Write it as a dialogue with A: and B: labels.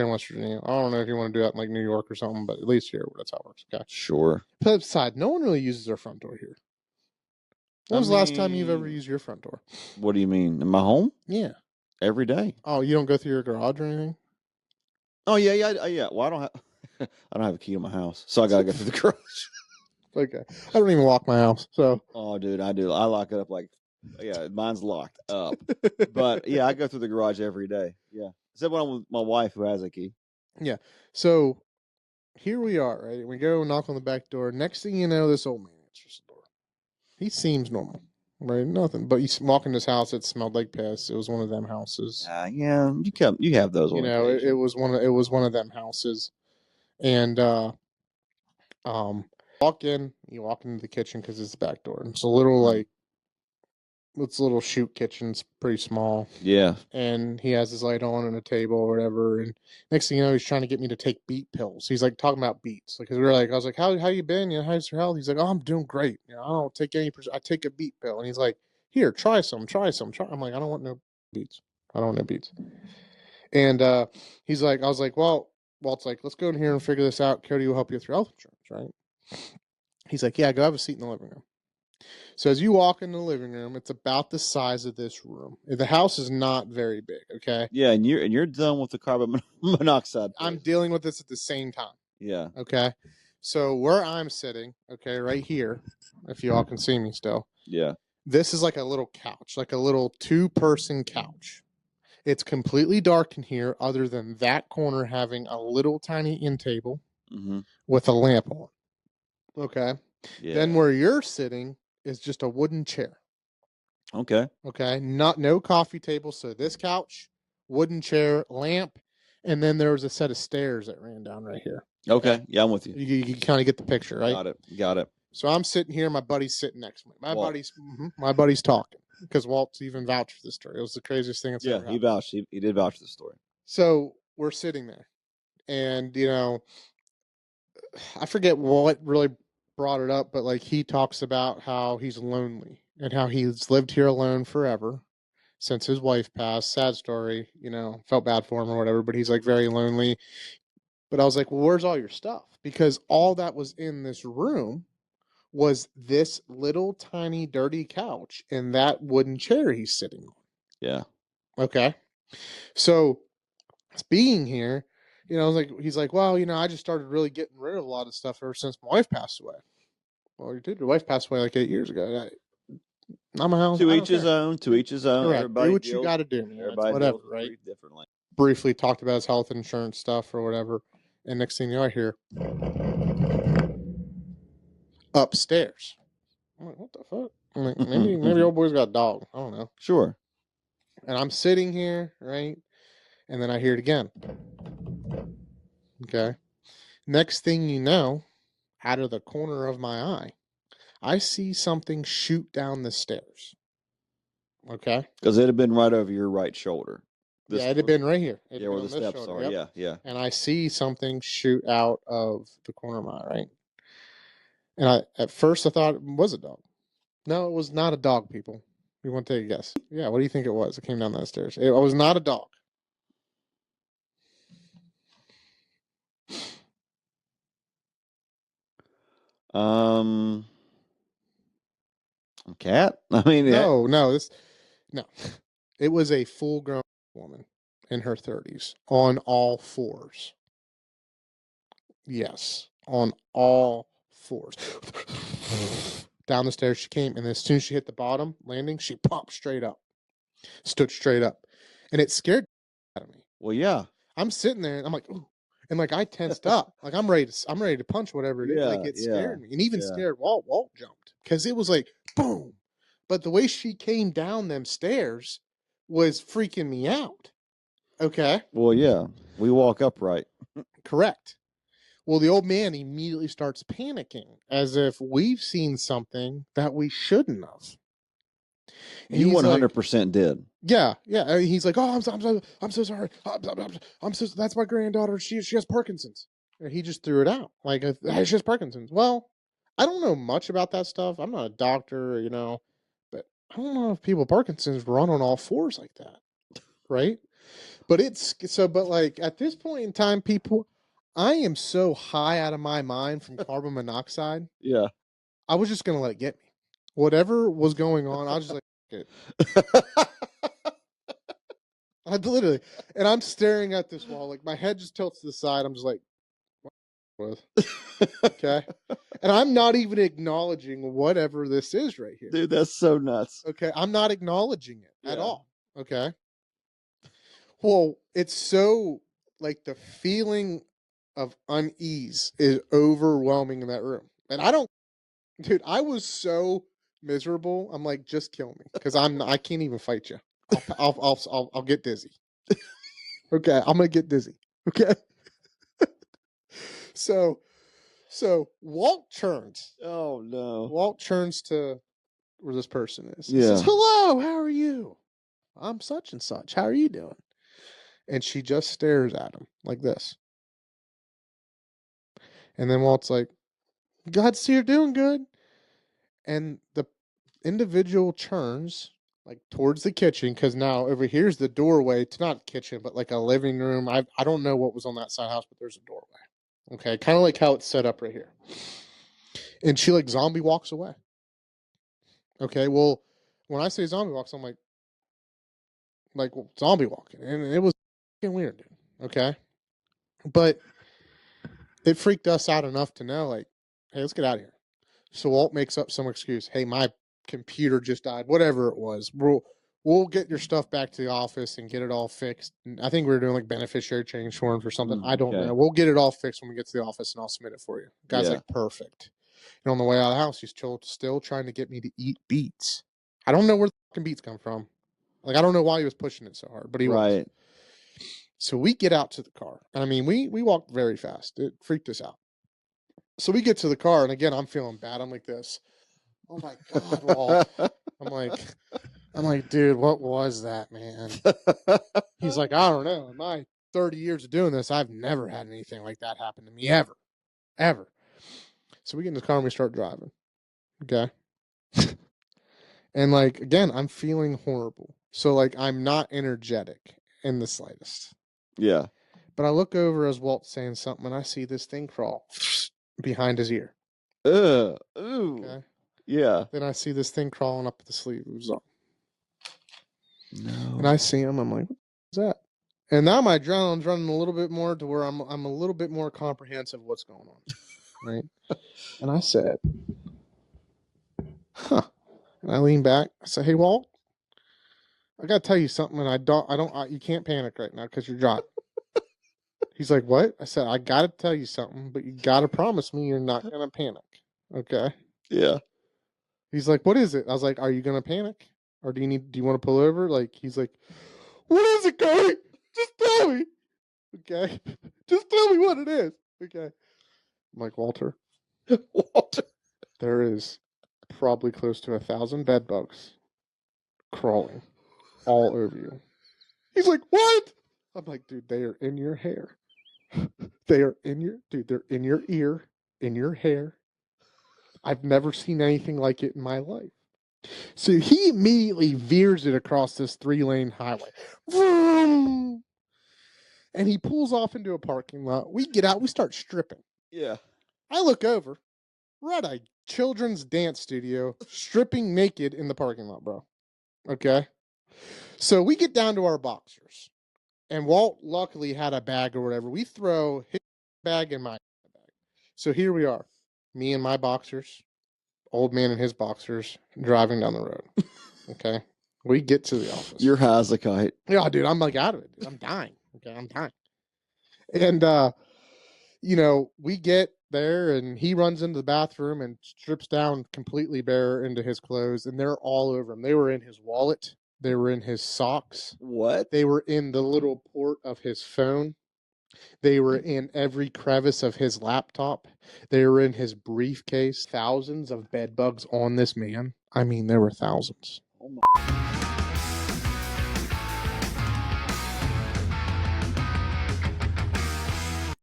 A: in West Virginia. I don't know if you want to do that in like New York or something, but at least here, that's how it works. Okay.
B: Sure.
A: Flip side, no one really uses their front door here. When was the last time you've ever used your front door?
B: What do you mean? In my home?
A: Yeah.
B: Every day.
A: Oh, you don't go through your garage or anything?
B: Oh yeah. Well, I don't have I don't have a key to my house, so I gotta go through the garage.
A: Okay. I don't even lock my house, so.
B: Oh, dude, I do. I lock it up mine's locked up. But yeah, I go through the garage every day. Yeah. Except when I'm with my wife who has a key.
A: Yeah. So here we are, right? We go knock on the back door. Next thing you know, this old man answers the door. He seems normal, right? Nothing. But you walk in this house, it smelled like piss. It was one of them houses.
B: Yeah, you have those.
A: You know, it was one of them houses, and walk in. You walk into the kitchen because it's the back door. It's a little it's a little shoot kitchen. It's pretty small.
B: Yeah.
A: And he has his light on and a table or whatever. And next thing you know, he's trying to get me to take beet pills. He's like talking about beets. Like, 'cause I was like, how you been? You know, how's your health? He's like, oh, I'm doing great. You know, I don't take I take a beet pill. And he's like, here, try some. I'm like, I don't want no beets. I don't want no beets. And he's like, I was like, well, Walt's like, let's go in here and figure this out. Cody will help you with your health insurance, right? He's like, yeah, go have a seat in the living room. So as you walk in the living room, it's about the size of this room. The house is not very big, okay?
B: Yeah, and you're done with the carbon monoxide.
A: I'm dealing with this at the same time.
B: Yeah.
A: Okay. So where I'm sitting, okay, right here, if you all can see me still.
B: Yeah.
A: This is like a little couch, like a little 2-person couch. It's completely dark in here, other than that corner having a little tiny end table with a lamp on. Okay. Yeah. Then where you're sitting is just a wooden chair.
B: Okay.
A: Okay. No coffee table. So this couch, wooden chair, lamp, and then there was a set of stairs that ran down right here.
B: Okay. Yeah, I'm with you.
A: You kind of get the picture, right?
B: Got it.
A: So I'm sitting here. My buddy's sitting next to me. My buddy's talking because Walt's even vouched for this story. It was the craziest thing.
B: Yeah, he vouched. He did vouch for the story.
A: So we're sitting there, and you know, I forget what really brought it up, but like he talks about how he's lonely and how he's lived here alone forever since his wife passed. Sad story, you know, felt bad for him or whatever, but he's like very lonely. But I was like, well, where's all your stuff? Because all that was in this room was this little tiny dirty couch and that wooden chair he's sitting on.
B: Yeah.
A: Okay. So being here, you know, he's like, well, you know, I just started really getting rid of a lot of stuff ever since my wife passed away. Well, your wife passed away like 8 years ago. Not my house.
B: To each his own.
A: Correct. Do what you got to do, man. Whatever, right? Differently. Briefly talked about his health insurance stuff or whatever. And next thing you know, I hear upstairs. I'm like, what the fuck? I'm like, maybe old boy's got a dog. I don't know.
B: Sure.
A: And I'm sitting here, right? And then I hear it again. Okay. Next thing you know, out of the corner of my eye, I see something shoot down the stairs. Okay.
B: Because it had been right over your right shoulder.
A: It had been right here.
B: Yeah, where the steps are. Yep. Yeah.
A: And I see something shoot out of the corner of my eye, right? And at first I thought it was a dog. No, it was not a dog, people. You want to take a guess? Yeah, what do you think it was? It came down those stairs. It was not a dog.
B: A cat? I mean,
A: no. It was a full-grown woman in her 30s on all fours. Yes, on all fours. Down the stairs she came, and as soon as she hit the bottom landing, she popped straight up. Stood straight up. And it scared out of me.
B: Well, yeah.
A: I'm sitting there, and I'm like, ooh. And like I tensed up. Like I'm ready to punch whatever it is. Like it scared me. And even scared Walt. Walt jumped. Because it was like, boom. But the way she came down them stairs was freaking me out. Okay.
B: Well, yeah. We walk upright.
A: Correct. Well, the old man immediately starts panicking as if we've seen something that we shouldn't have.
B: And you 100% like, did.
A: Yeah. He's like, oh, I'm so sorry. I'm so. That's my granddaughter. She has Parkinson's. And he just threw it out like she has Parkinson's. Well, I don't know much about that stuff. I'm not a doctor, you know, but I don't know if people with Parkinson's run on all fours like that, right? But but like at this point in time, people, I am so high out of my mind from carbon monoxide.
B: Yeah.
A: I was just gonna let it get me. Whatever was going on, I was just like, it. I literally, and I'm staring at this wall, like my head just tilts to the side. I'm just like, what? Okay, and I'm not even acknowledging whatever this is right here.
B: Dude, that's so nuts.
A: Okay, I'm not acknowledging it at
B: Yeah.
A: all. Okay. Well, it's so like the feeling of unease is overwhelming in that room. And I don't, dude, I was so miserable. I'm like, just kill me because I can't even fight you. I'll get dizzy. Okay, I'm gonna get dizzy. Okay. So Walt turns.
B: Oh no.
A: Walt turns to where this person is. He
B: Yeah.
A: says, "Hello, how are you? I'm such and such. How are you doing?" And she just stares at him like this. And then Walt's like, "God, see you're doing good." And the individual turns like towards the kitchen because now over here's the doorway to not kitchen, but like a living room. I don't know what was on that side of the house, but there's a doorway. Okay, kind of like how it's set up right here. And she like zombie walks away. Okay, well, when I say zombie walks, I'm like zombie walking, and it was fucking weird, dude. Okay, but it freaked us out enough to know, like, hey, let's get out of here. So Walt makes up some excuse. Hey, my computer just died. Whatever it was, we'll get your stuff back to the office and get it all fixed. And I think we were doing like beneficiary change forms or something. I don't know. We'll get it all fixed when we get to the office, and I'll submit it for you. Guy's like, perfect. And on the way out of the house, he's still trying to get me to eat beets. I don't know where the fucking beets come from. Like, I don't know why he was pushing it so hard, but he was. So we get out to the car. And I mean, we walked very fast. It freaked us out. So we get to the car, and again, I'm feeling bad. I'm like this. Oh my God, Walt. I'm like, dude, what was that, man? He's like, I don't know. In my 30 years of doing this, I've never had anything like that happen to me, ever. Ever. So we get in the car and we start driving. Okay. And like, again, I'm feeling horrible. So like, I'm not energetic in the slightest.
B: Yeah.
A: But I look over as Walt's saying something, and I see this thing crawl behind his ear.
B: Ooh.
A: Okay.
B: Yeah.
A: Then I see this thing crawling up the sleeve of his arm.
B: No.
A: And I see him. I'm like, what's that? And now my adrenaline's running a little bit more to where I'm a little bit more comprehensive of what's going on. Right. And I said, huh. And I lean back. I said, hey, Walt, I got to tell you something. And you can't panic right now because you're driving. He's like, what? I said, I got to tell you something, but you got to promise me you're not going to panic. Okay.
B: Yeah.
A: He's like, what is it? I was like, are you going to panic? Or do you want to pull over? Like, he's like, what is it, Cody? Just tell me. Okay. Just tell me what it is. Okay. I'm like, Walter, there is probably close to 1,000 bed bugs crawling all over you. He's like, what? I'm like, dude, they are in your hair. They are in they're in your ear, in your hair. I've never seen anything like it in my life. So he immediately veers it across this 3-lane highway. Vroom! And he pulls off into a parking lot. We get out, we start stripping.
B: Yeah.
A: I look over. We're at a children's dance studio, stripping naked in the parking lot, bro. Okay? So we get down to our boxers. And Walt luckily had a bag or whatever. We throw his bag in my bag. So here we are. Me and my boxers. Old man in his boxers driving down the road. Okay. We get to the office.
B: You're high as a kite.
A: Yeah, dude, I'm like out of it. Dude. I'm dying. Okay, I'm dying. And we get there and he runs into the bathroom and strips down completely bare into his clothes, and they're all over him. They were in his wallet, they were in his socks.
B: What?
A: They were in the little port of his phone. They were in every crevice of his laptop. They were in his briefcase. Thousands of bed bugs on this man. I mean, there were thousands.
B: Oh my.